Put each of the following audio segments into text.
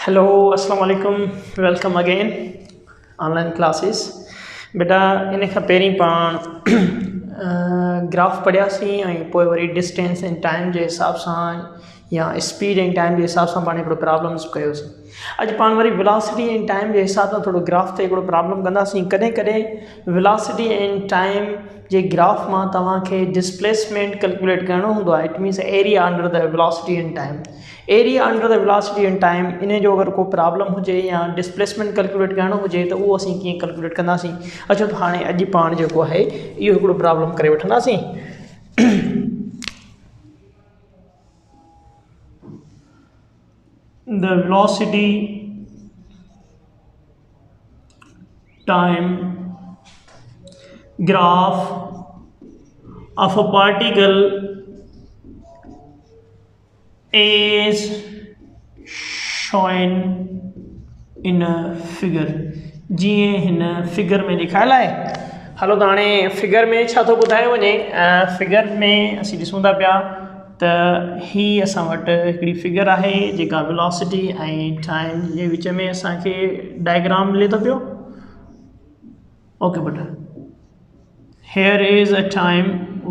Hello अस्सलाम वालेकुम, welcome again online classes. बेटा इन खां पहिरीं पाण ग्राफ पढ़ियासीं ऐं पोइ वरी डिस्टेंस एंड टाइम जे हिसाब सां या स्पीड एंड टाइम जे हिसाब सां पाण हिकिड़ो प्रॉब्लम्स कयोसीं। अॼु पाण वरी वेलोसिटी एंड टाइम जे हिसाब सां थोरो ग्राफ ते हिकिड़ो प्रॉब्लम कंदासीं। कॾहिं कॾहिं velocity and time J graph मां तव्हांखे डिस्प्लेसमेंट कैलकुलेट करणो हूंदो आहे। It means area under the velocity and time. Area under the velocity and time in जो अगर को प्रॉब्लम हुजे या डिस्प्लेसमेंट कैलकुलेट करणो हुजे त उहो असीं कीअं कैलकुलेट कंदासीं। अच्छा, त हाणे अॼु पाण जेको आहे इहो हिकिड़ो प्रॉब्लम करे वठंदासीं। The velocity time graph of a particle is shown in a figure। जीअं हिन फिगर में ॾेखारियल आहे। हलो त हाणे फिगर में छा थो ॿुधायो वञे। फिगर में असीं ॾिसूं था पिया त ही असां वटि हिकिड़ी फिगर आहे जेका वेलोसिटी ऐं टाइम जे विच में असांखे डायग्राम मिले थो पियो। ओके बेटा, hair is a time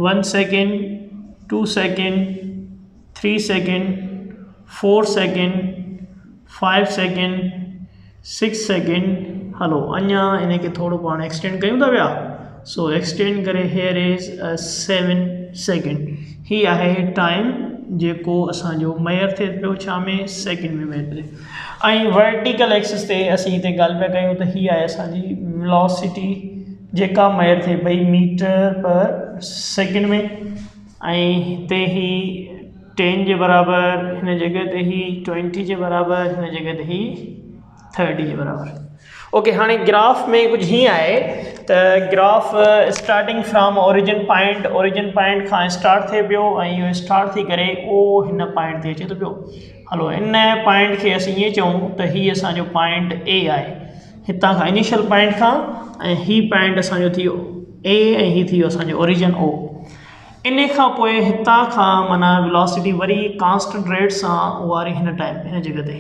1 second, 2 second, 3 second, 4 second, 5 second, 6 second. Hello अञा इन खे थोरो पाण एक्सटेंड कयूं था पिया। सो एक्सटेंड करे हेयर इज़ 7 सेकेंड। ही आहे टाइम जेको असांजो मेयर थिए पियो छा में, सेकेंड में मेयर थिए। ऐं वर्टिकल एक्सिस ते असीं हिते ॻाल्हि पिया कयूं त ही आहे असांजी वेलोसिटी जेका मेयर थिए पई मीटर पर सेकेंड में। ऐं हिते ही 10 जे बराबरि, हिन जॻह ते ही 20 जे बराबरि, हिन जॻह ते ही 30 जे बराबरि। ओके, हाणे ग्राफ में कुझु हीअं आहे त graph starting from origin point Khan start थिए पियो ऐं इहो स्टार्ट थी करे उहो हिन पॉइंट ते अचे थो पियो। हलो, इन पॉइंट खे असीं ईअं चऊं त हीअ असांजो पॉइंट ए आहे। हितां खां इनिशियल पॉइंट खां ऐं ही पॉइंट असांजो थी वियो ए ऐं ही थी वियो असांजो ओरिजिन ओ। इन खां पोइ हितां खां माना वेलोसिटी वरी कांस्टेंट रेट सां उहा वारी हिन जॻह ते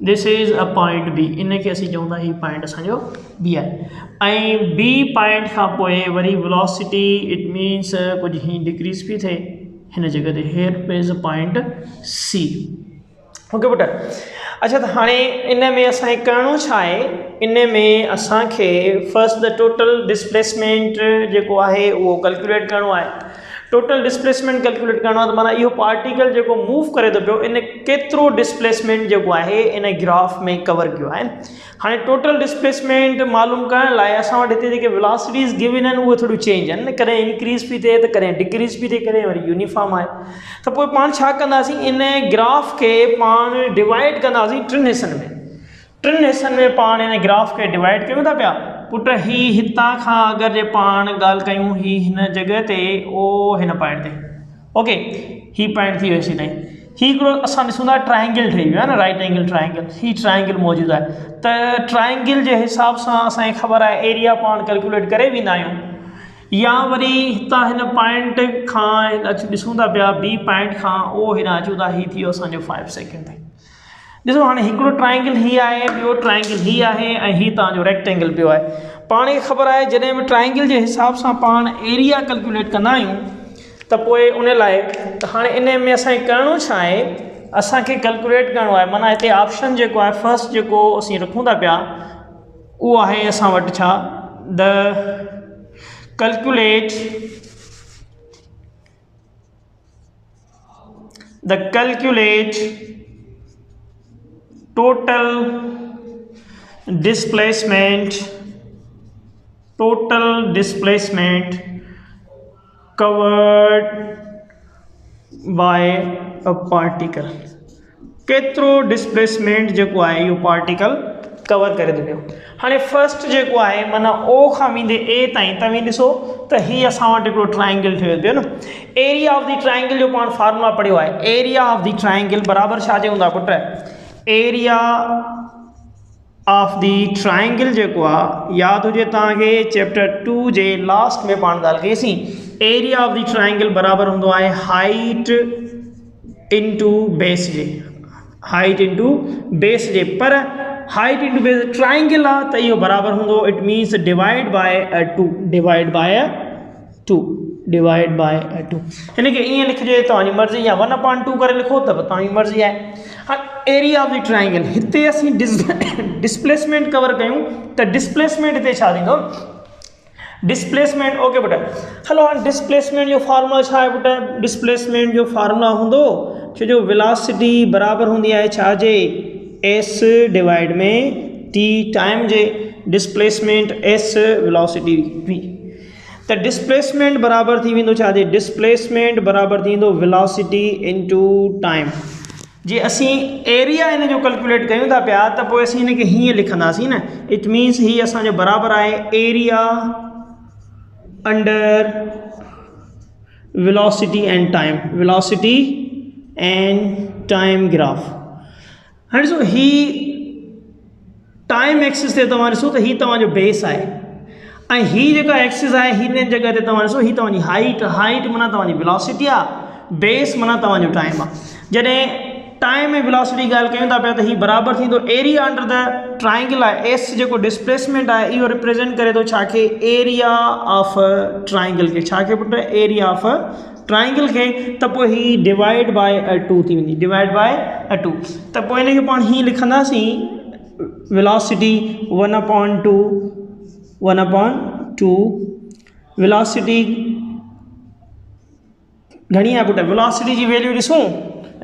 this is a point B. इन खे असीं चऊं था ही पॉइंट असांजो बी आहे। ऐं बी पॉइंट खां पोइ वरी वेलोसिटी इट मीन्स कुझु हीअं डिक्रीज़ पई थिए हिन जॻह ते। Here is a point C. Okay बेटा, अच्छा त हाणे इन में असांखे करिणो छा आहे। इन में असांखे फर्स्ट द टोटल डिस्प्लेसमेंट जेको आहे उहो कैलकुलेट करिणो आहे। टोटल डिस्प्लेसमेंट कैलकुलेट करिणो आहे त माना इहो पार्टिकल जेको मूव करे थो पियो इन केतिरो डिस्प्लेसमेंट जेको आहे इन ग्राफ में कवर कयो आहे। हाणे टोटल डिस्प्लेसमेंट मालूम करण लाइ असां वटि हिते जेके वेलोसिटीज़ गिवन आहिनि उहे थोड़ी चेंज आहिनि। कॾहिं इंक्रीज़ पई थिए त कॾहिं डिक्रीज़ पई थिए, कॾहिं वरी यूनिफॉर्म आहे। त पोइ पाण छा कंदासीं, इन ग्राफ खे पाण डिवाइड कंदासीं टिनि हिस्सनि में पाण इन ग्राफ खे डिवाइड कयूं था पिया। पुट ही हितां खां अगरि जे पाण ॻाल्हि कयूं ही हिन जॻह ते ओ हिन पॉइंट ते। ओके, ही पॉइंट थी वियोसीं ताईं। ही हिकिड़ो असां ॾिसूं था ट्राइंगल ठही वियो आहे न, राइट एंगल ट्राइंगल। ही ट्राइंगल मौजूदु आहे त ट्राइंगल जे हिसाब सां असांखे ख़बर आहे एरिया पाण कैलकुलेट करे वेंदा आहियूं। या वरी हितां हिन पॉइंट खां अचूं ॾिसूं था पिया बी पॉइंट खां ओ हिन अचूं था, ही थी वियो असांजो 5 सेकेंड ताईं। ॾिसो हाणे हिकिड़ो ट्राइंगल ही आहे, ॿियो ट्राइंगल ही आहे ऐं ही तव्हांजो रेक्टेंगल पियो आहे। पाण खे ख़बर आहे जॾहिं बि ट्राइंगल जे हिसाब सां पाण एरिया कैलकुलेट कंदा आहियूं त पोइ उन लाइ त हाणे इन में असांखे करिणो छा आहे, असांखे कैलकुलेट करिणो आहे। माना हिते ऑप्शन जेको आहे फर्स्ट जेको असीं रखूं था पिया उहो आहे असां वटि छा, calculate total displacement covered by a particle। केतिरो डिस्प्लेसमेंट जेको आहे इहो पार्टिकल कवर करे थो पियो। हाणे फर्स्ट जेको आहे माना ओ खां वेंदे ए ताईं तव्हां ॾिसो त ही असां वटि हिकिड़ो ट्राइंगल ठहियो पियो न। एरिया ऑफ द ट्राइंगल जो पाण फार्मूला पढ़ियो आहे। एरिया ऑफ द ट्राइंगल बराबरि छा चवंदा put, area of the triangle जेको आहे यादि हुजे तव्हांखे चैप्टर 2 जे लास्ट में पाण ॻाल्हि कईसीं। एरिया ऑफ द ट्राइंगल बराबरि हूंदो आहे हाइट इंटू बेस जे, हाइट इंटू बेस जे, पर हाइट इंटू बेस ट्राइंगल आहे त इहो बराबरि हूंदो, it means divide by 2, divide by 2, divide by 2। हिन खे ईअं लिखिजे तव्हांजी मर्ज़ी, या 1/2 करे लिखो त तव्हांजी मर्ज़ी आहे। हाणे एरिया ऑफ द ट्राइंगल, हिते असीं डिस्प्लेसमेंट कवर कयूं त डिस्प्लेसमेंट हिते छा थींदो, डिस्प्लेसमेंट, ओके बेटा हलो हाणे डिस्प्लेसमेंट जो फार्मूला छा आहे बेटा, डिस्प्लेसमेंट जो फार्मूला हूंदो छो जो वेलोसिटी बराबरि हूंदी आहे छा जे, एस डिवाइड में टी टाइम जे, डिस्प्लेसमेंट एस वेलोसिटी वी, त डिस्प्लेसमेंट बराबरि थी वेंदो छा जे, डिस्प्लेसमेंट बराबरि थींदो वेलोसिटी इंटू टाइम। जे असीं एरिया इन जो कैलकुलेट कयूं था पिया त पोइ असीं हिन खे हीअं लिखंदासीं न, इट मीन्स ही असांजो बराबरि आहे area under velocity and time, velocity and time graph. हाणे ॾिसो ही टाइम एक्सिस ते तव्हां ॾिसो त ही तव्हांजो बेस आहे, ऐं ही जेका एक्सिस आहे हिन जॻह ते तव्हां ॾिसो ही तव्हांजी हाइट, हाइट माना तव्हांजी वेलोसिटी आहे, बेस माना तव्हांजो टाइम आहे। जॾहिं टाइम ऐं वेलोसिटी ॻाल्हि कयूं था पिया त ही बराबरि थींदो एरिया अंडर द ट्राइंगल आहे, एस जेको डिस्प्लेसमेंट आहे इहो रिप्रेजेंट करे थो छा खे, एरिया ऑफ ट्राइंगल खे, छा खे पुट, एरिया ऑफ ट्राइंगल खे, त पोइ ही डिवाइड बाय 2 थी वेंदी, डिवाइड बाय 2, त पोइ हिन खे पाण हीअं लिखंदासीं वेलोसिटी 1/2, 1/2 वेलोसिटी घणी आहे पुट, वेलोसिटी जी वैल्यू ॾिसूं,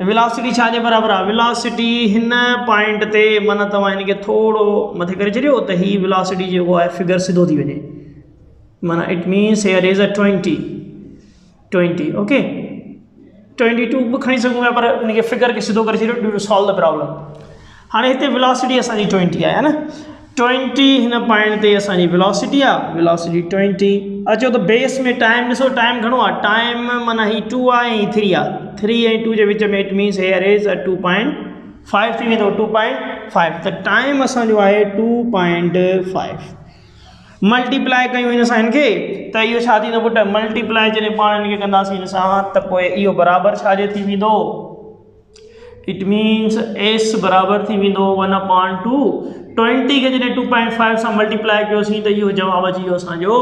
वेलोसिटी छा जे बराबरि आहे, वेलोसिटी हिन पॉइंट ते माना तव्हां हिन खे थोरो मथे करे छॾियो त ही वेलोसिटी जेको आहे फिगर सिधो थी वञे, माना it means here is a 20, okay 22 बि खणी सघूं पिया, पर हिन खे फिगर खे सिधो करे छॾियो टू सॉल्व द प्रॉब्लम। हाणे हिते वेलोसिटी असांजी 20 आहे न, 20 हिन पॉइंट ते असांजी वेलोसिटी आहे, वेलोसिटी 20। अचो त बेस में टाइम ॾिसो, टाइम घणो आहे, टाइम माना ही 2 आहे ऐं 3 आहे, 3 ऐं 2 जे विच में, इट मीन्स हेयर इज़ 2.5 थी वेंदो, 2.5, त टाइम असांजो आहे 2.5। मल्टीप्लाई कयूं हिन सां हिन खे त इहो छा थींदो पुट, मल्टीप्लाई जॾहिं पाण हिन खे कंदासीं हिन सां त पोइ इहो बराबरि छाजे थी वेंदो, इट मीन्स एस बराबरि थी वेंदो 1/2, 20 खे जॾहिं 2.5 सां मल्टीप्लाई कयोसीं त इहो जवाबु अची वियो असांजो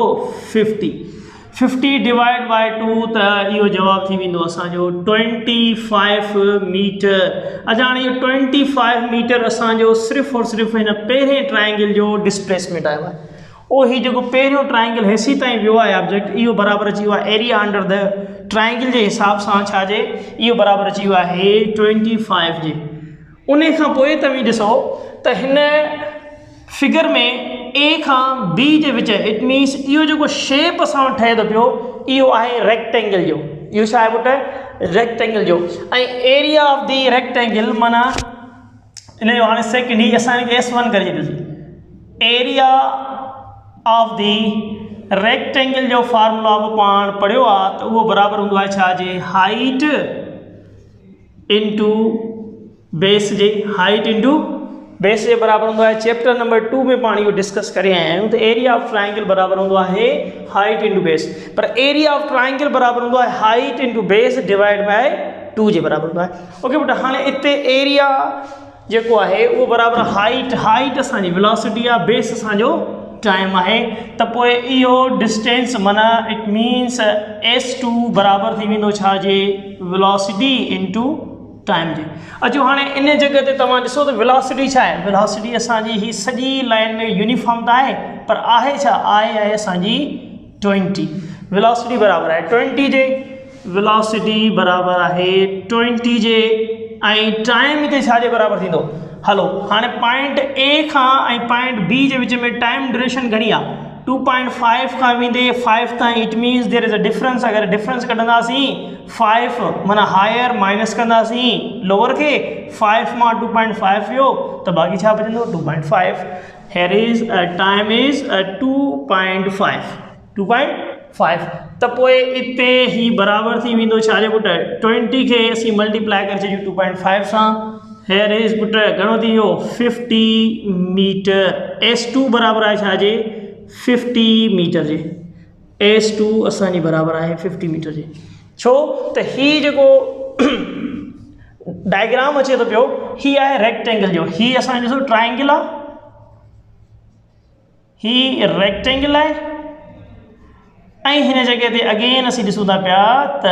50 डिवाइड बाय 2, त इहो जवाबु थी वेंदो असांजो 25 मीटर। अच्छा हाणे इहो 25 मीटर असांजो सिर्फ़ु और सिर्फ़ु हिन पहिरें ट्राइंगल जो डिस्प्लेसमेंट आयो आहे, ओ ही जेको पहिरियों ट्राइंगल हेसी ताईं वियो आहे ऑब्जेक्ट, इहो बराबरि अची वियो आहे एरिया अंडर द ट्राइंगल जे हिसाब सां छा जे, इहो बराबरि अची वियो आहे 25 जे। उन खां पोइ तव्हां ॾिसो त हिन फिगर में ए खां बी जे विच, इट मीन्स इहो जेको शेप असां वटि ठहे थो पियो इहो आहे रेक्टेंगल जो, इहो छा आहे पुट, रेक्टेंगल जो, ऐं एरिया ऑफ दी रेक्टेंगल माना इन जो हाणे सेकेंड ही असां हिनखे S1 करे छॾियोसीं, एरिया ऑफ दी रेक्टेंगल जो फार्मूला बि पाण पढ़ियो आहे त उहो बराबरि हूंदो आहे छा जे, हाइट इंटू बेस जे, हाइट इंटू बेस जे बराबरि हूंदो आहे। चैप्टर नंबर 2 में पाण इहो डिस्कस करे आया आहियूं त एरिया ऑफ ट्राइंगल बराबरि हूंदो आहे हाइट इंटू बेस, पर एरिया ऑफ ट्राइंगल बराबरि हूंदो आहे height into base divide by 2 जे बराबरि हूंदो आहे। ओके बेटा, हाणे हिते एरिया जेको आहे उहो बराबरि हाइट असांजी वेलोसिटी आहे, बेस असांजो टाइम आहे, त पोइ इहो डिस्टेंस माना इट मीन्स S2 बराबरि थी वेंदो छा जे, वेलोसिटी इंटू टाइम जे। अचो हाणे इन जॻह ते तव्हां ॾिसो त वेलोसिटी छा आहे, वेलोसिटी असांजी ही सॼी लाइन में यूनिफॉर्म त आहे, पर आहे छा, आहे असांजी 20, वेलोसिटी बराबरि आहे 20 जे, वेलोसिटी बराबरि आहे 20 जे, ऐं टाइम हिते छा जे बराबरि थींदो। हलो हाणे पॉइंट ए खां ऐं पॉइंट बी जे विच में टाइम ड्यूरेशन घणी आहे, 2.5 खां वेंदे 5 ताईं, it means there is a difference. अगरि डिफरेंस कढंदासीं 5 माना हायर माइनस कंदासीं लोअर खे, 5 मां 2.5 वियो त बाक़ी छा बचंदो 2.5, हेयर इज़ टाइम इज़ 2.5, त पोइ हिते ही बराबरि थी वेंदो छा जे पुट, 20 खे असीं मल्टीप्लाई करे छॾियूं 2.5 सां, हेयर इज़ पुट घणो थी वियो 50 मीटर। S2 बराबरि आहे छा जे, 50 मीटर जे, S2 असांजी बराबरि आहे 50 मीटर जे। छो त ही जेको डायग्राम अचे तो पियो, ही आहे रेक्टेंगल जो, ही असां ॾिसो ट्राइंगल आहे, ही रेक्टेंगल आहे, ऐं हिन जगह ते अगेन असीं ॾिसूं था पिया त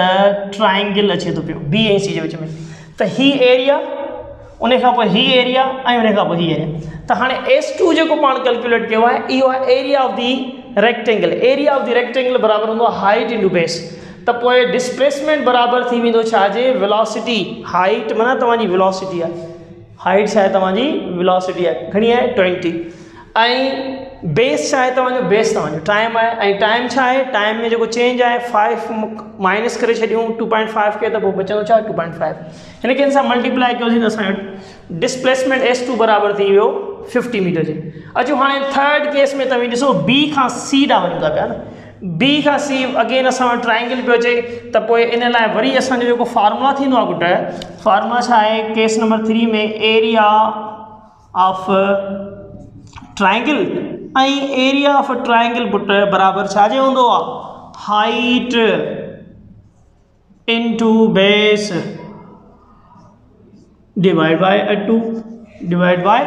ट्राइंगल अचे थो पियो बी ऐं सी जे विच में। त ही एरिया, उन खां पोइ ही एरिया, ऐं उन खां पोइ ही एरिया। त हाणे S2 जेको पाण कैलकुलेट कयो आहे इहो आहे area of the rectangle. Area of the rectangle बराबरि हूंदो आहे हाइट इंटू बेस। त पोइ डिस्प्लेसमेंट बराबरि थी वेंदो छाजे, वेलोसिटी। हाइट माना तव्हांजी वेलोसिटी आहे, हाइट छा आहे तव्हांजी वेलोसिटी आहे, घणी आहे 20, ऐं बेस छा आहे तव्हांजो, बेस तव्हांजो टाइम आहे, ऐं टाइम छा आहे, टाइम में जेको चेंज आहे 5 माइनस करे छॾियूं 2.5 खे, त पोइ बचंदो छा 2.5, हिन खे सां मल्टीप्लाई कयोसीं त असांजो डिस्प्लेसमेंट S2 बराबरि थी वियो 50 मीटर जे। अचो हाणे थर्ड केस में तव्हां ॾिसो बी खां सी ॾांहुं वञूं था पिया न, बी खां सी अगेन असां वटि ट्राइंगल पियो अचे, त पोइ इन लाइ वरी असांजो जेको फार्मूला थींदो आहे पुटु, फार्मूला छा आहे, केस नंबर 3 में एरिया ऑफ ट्राइंगल ऐं एरिया ऑफ ट्राइंगल पुट बराबरि छाजे हूंदो आहे, height into base divide by 2, divide by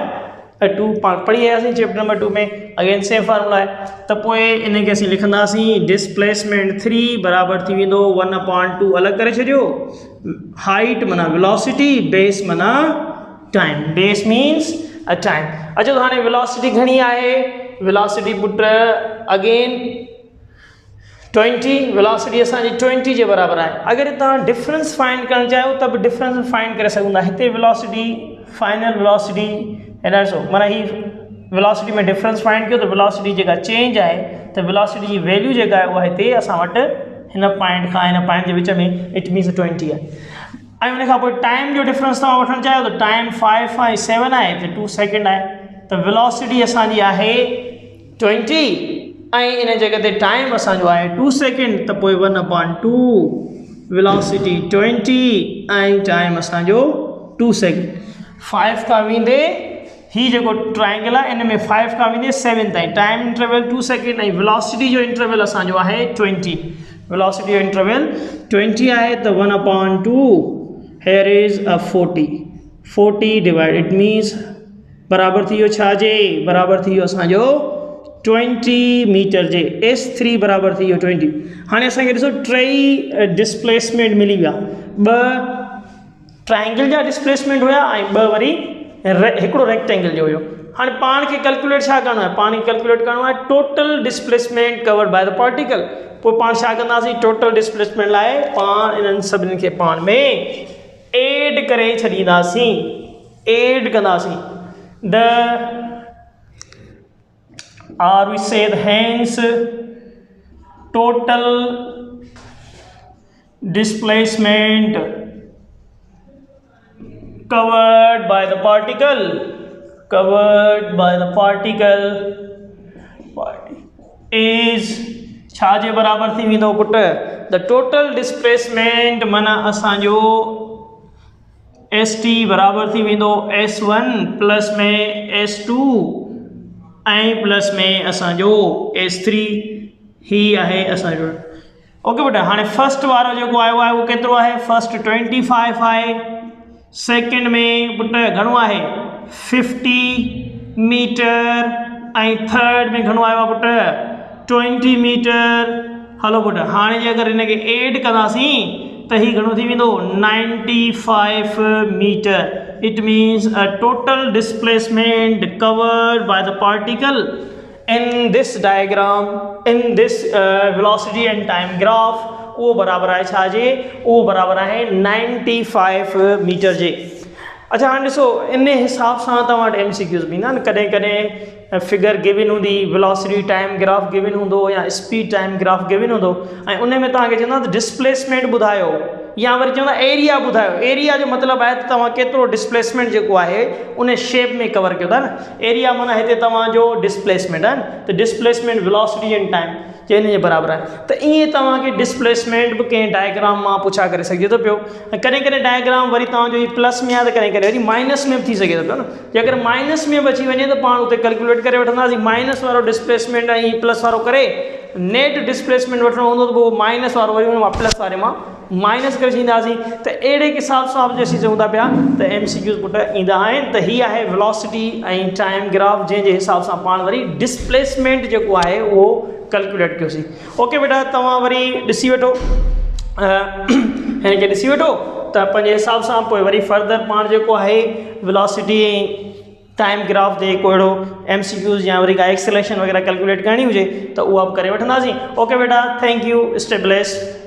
2 पाण पढ़ी आयासीं चैप्टर नंबर 2 में, अगेन सेम फार्मूला आहे। त पोइ इन खे असीं लिखंदासीं डिस्प्लेसमेंट 3 बराबरि थी वेंदो 1/2, अलॻि करे छॾियो, हाइट माना वेलोसिटी, बेस माना time, base means a time. अचो त हाणे वेलोसिटी घणी आहे, वेलोसिटी पुट अगेन 20, वेलोसिटी असांजी 20 जे बराबरि आहे। अगरि तव्हां डिफरेंस फाइंड करणु चाहियो त बि डिफरेंस फाइंड करे सघूं था। हिते वेलोसिटी, फाइनल वेलोसिटी, एॾा ॾिसो माना ही वेलोसिटी में डिफरेंस फाइंड कयो त वेलोसिटी जेका चेंज आहे, त वेलोसिटी जी वैल्यू जेका आहे उहा हिते असां वटि हिन पॉइंट खां हिन पॉइंट जे विच में इट मीन्स 20 आहे। ऐं उन खां पोइ टाइम जो डिफरेंस तव्हां वठणु चाहियो त टाइम 5 ऐं 7 आहे, त 2 सेकेंड आहे। त वेलोसिटी असांजी आहे 20 ऐं इन जगह ते टाइम असांजो आहे 2 सेकेंड, त पोइ 1/2 वेलोसिटी 20 ऐं टाइम असांजो 2 सेकेंड। 5 खां वेंदे ही जेको ट्राइंगल आहे इन में 5 खां वेंदे 7 ताईं टाइम इंटरवल 2 सेकेंड, ऐं वेलोसिटी जो इंटरवल असांजो आहे 20, वेलोसिटी जो इंटरवल 20 आहे। त 1/2 hair is a 40 divide, it means बराबरि थी वियो छाजे, बराबरि थी वियो असांजो 20 मीटर जे। S3 बराबरि थी वियो 20। हाणे असांखे ॾिसो टई डिस्प्लेसमेंट मिली विया, 2 ट्राइंगल जा डिस्प्लेसमेंट हुया ऐं 2 वरी हिकिड़ो रेक्टेंगल जो हुयो। हाणे पाण खे कैलकुलेट छा करणो आहे, पाण खे कैलकुलेट करणो आहे total displacement covered by the particle. पोइ पाण छा कंदासीं, टोटल डिस्प्लेसमेंट लाइ पाण इन्हनि सभिनी खे पाण में एड करे छॾींदासीं, एड कंदासीं। The or we say hence total displacement covered by the particle is छाजे बराबर थी वेंदो पुट, द टोटल डिस्प्लेसमेंट माना असांजो ST बराबर थी वेंदो S1 प्लस में S2 ऐं प्लस में असांजो S3, ही आहे असांजो। ओके बेटा, हाणे फर्स्ट वारो जेको आयो आहे उहो केतिरो आहे, फर्स्ट 25 आहे, सेकंड में पुट घणो आहे 50 मीटर, ऐं थर्ड में घणो आयो आहे पुट 20 मीटर। हलो पुट, हाणे जे अगरि हिन खे एड कंदासीं त ही घणो थी वेंदो 95 metre. It means a total displacement covered by the particle in this diagram, in this velocity and time graph, वो बराबर आहे छाजे, वो बराबर आहे 95 मीटर जे। अच्छा हाणे ॾिसो इन हिसाब सां तव्हां वटि MCQs बि ईंदा आहिनि, कॾहिं कॾहिं फिगर गिवन हूंदी, वेलोसिटी टाइम ग्राफ गिवन हूंदो या स्पीड टाइम ग्राफ गिवन हूंदो, ऐं उन में तव्हांखे चवंदा त डिस्प्लेसमेंट ॿुधायो या वरी चवंदा एरिया ॿुधायो। एरिया जो मतिलबु आहे त तव्हां केतिरो डिस्प्लेसमेंट जेको आहे उन शेप में कवर कयो था न। एरिया माना हिते तव्हांजो डिस्प्लेसमेंट आहे न, त डिस्प्लेसमेंट वेलोसिटी एंड टाइम जे इन जे बराबरि आहे। त ईअं तव्हांखे डिस्प्लेसमेंट बि कंहिं डायग्राम मां पुछा करे सघिजे थो पियो। कॾहिं कॾहिं डायग्राम वरी तव्हांजो ही प्लस में आहे त कॾहिं कॾहिं वरी माइनस में बि थी सघे थो पियो न। जे अगरि माइनस में बि अची वञे त पाण उते कैलकुलेट करे वठंदासीं, माइनस वारो डिस्प्लेसमेंट ऐं प्लस वारो करे नेट डिस्प्लेसमेंट वठिणो हूंदो त पोइ माइनस वारो वरी हुन मां प्लस वारे मां माइनस करे छॾींदासीं त अहिड़े हिसाब सां जो असीं चऊं था पिया त MCQs पुट ईंदा आहिनि। त हीअ आहे वेलोसिटी ऐं टाइम ग्राफ जंहिंजे हिसाब सां पाण वरी डिस्प्लेसमेंट जेको आहे उहो कैलकुलेट कयोसीं। ओके बेटा, तव्हां वरी ॾिसी वठो, हिनखे ॾिसी वठो त पंहिंजे हिसाब सां पोइ वरी फर्दर पाण जेको आहे वेलोसिटी ऐं टाइम ग्राफ ते को अहिड़ो MCQs या वरी का एक्सेलेरेशन वग़ैरह कैलकुलेट करणी हुजे त उहा बि करे वठंदासीं। ओके बेटा, थैंक यू, स्टे ब्लेस्ड।